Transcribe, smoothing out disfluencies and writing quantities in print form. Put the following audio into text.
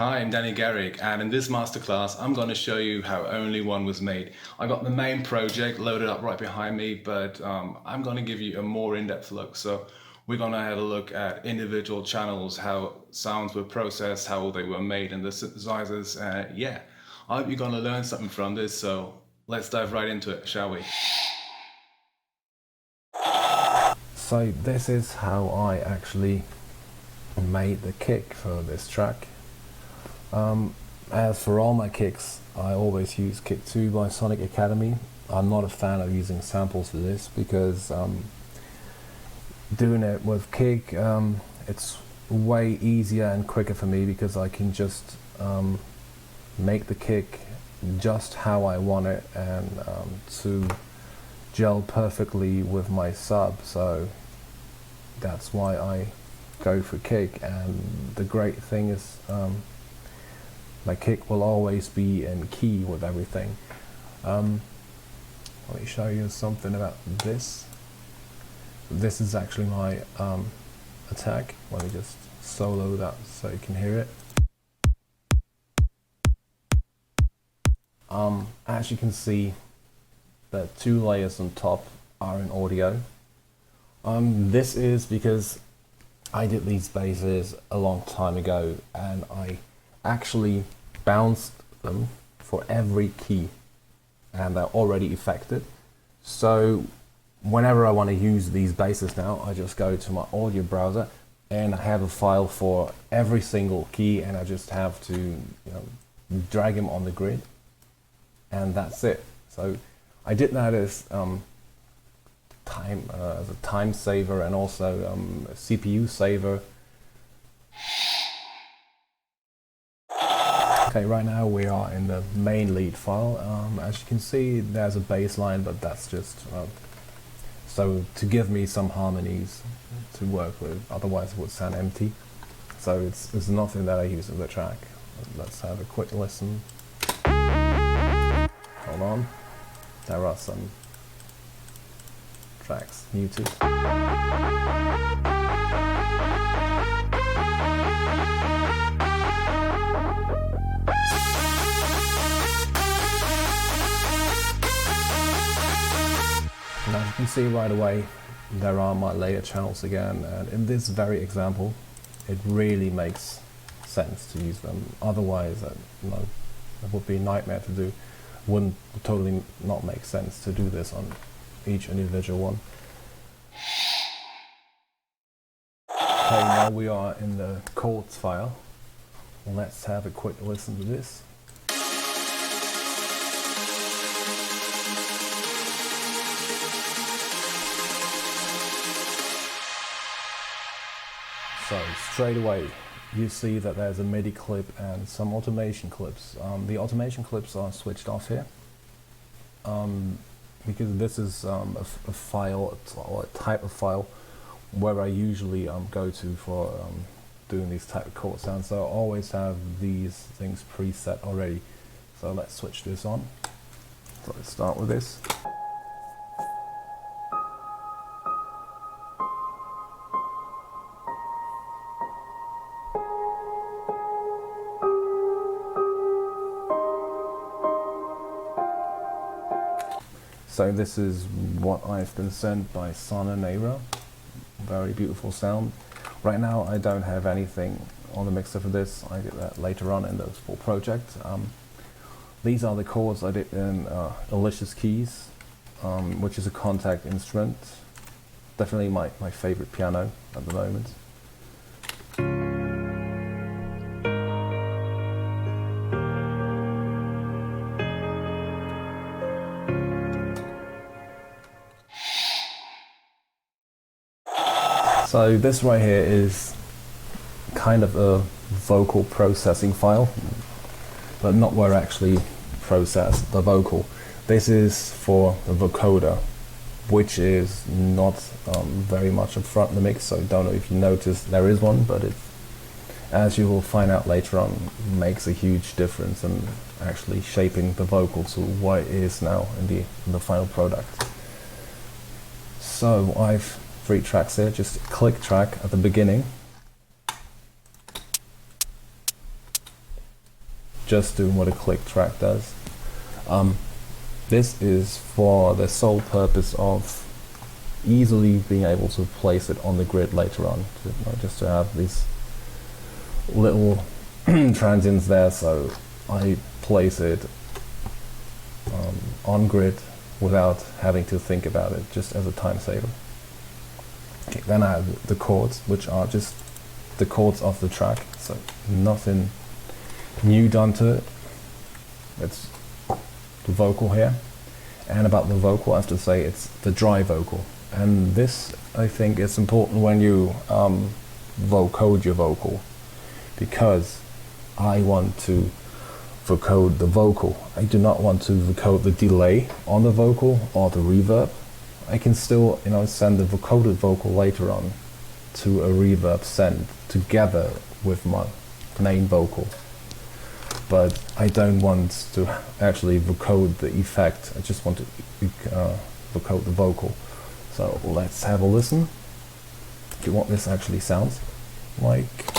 Hi, I'm Garrick, and in this masterclass, I'm going to show you how only one was made. I got the main project loaded up right behind me, but I'm going to give you a more in-depth look. So we're going to have a look at individual channels, how sounds were processed, how they were made, and the synthesizers. Yeah, I hope you're going to learn something from this. So let's dive right into it, shall we? So this is how I actually made the kick for this track. As for all my kicks, I always use Kick 2 by Sonic Academy. I'm not a fan of using samples for this because doing it with kick, it's way easier and quicker for me because I can just make the kick just how I want it and to gel perfectly with my sub. So that's why I go for kick, and the great thing is my kick will always be in key with everything. Let me show you something about this. This is actually my attack. Let me just solo that so you can hear it. As you can see, the two layers on top are in audio. This is because I did these basses a long time ago and I actually bounced them for every key and they're already affected. So whenever I want to use these basses now, I just go to my audio browser and I have a file for every single key, and I just have to drag them on the grid, and that's it. So I did that as a time saver and also a CPU saver. Okay, right now we are in the main lead file. As you can see, there's a bass line, but that's just so to give me some harmonies to work with, otherwise it would sound empty. So it's nothing that I use in the track. Let's have a quick listen. Hold on, there are some tracks muted. And as you can see right away, there are my layer channels again, and in this very example, it really makes sense to use them. Otherwise, it would be a nightmare to do. Wouldn't totally not make sense to do this on each individual one. Okay, now we are in the chords file. Let's have a quick listen to this. So straight away you see that there's a MIDI clip and some automation clips. The automation clips are switched off here because this is a file or a type of file where I usually go to for doing these type of chord sounds. So I always have these things preset already. So let's switch this on. So let's start with this. So this is what I've been sent by Neyra. Very beautiful sound. Right now I don't have anything on the mixer for this. I get that later on in the full project. These are the chords I did in Alicia's keys, which is a contact instrument. Definitely my favorite piano at the moment. So this right here is kind of a vocal processing file, but not where I actually process the vocal. This is for the vocoder, which is not very much up front in the mix, so I don't know if you noticed there is one, but it, as you will find out later on, makes a huge difference in actually shaping the vocal to what it is now in the final product. So I've 3 tracks here, just click track at the beginning. just doing what a click track does. This is for the sole purpose of easily being able to place it on the grid later on, just to have these little transients there, so I place it on grid without having to think about it, just as a time saver. Okay, then I have the chords, which are just the chords of the track, so nothing new done to it. It's the vocal here, and about the vocal I have to say it's the dry vocal, and this I think is important when you vocode your vocal, because I want to vocode the vocal. I do not want to vocode the delay on the vocal or the reverb. I can still, send the vocoded vocal later on to a reverb send together with my main vocal. But I don't want to actually vocode the effect. I just want to vocode the vocal. So let's have a listen to what this actually sounds like.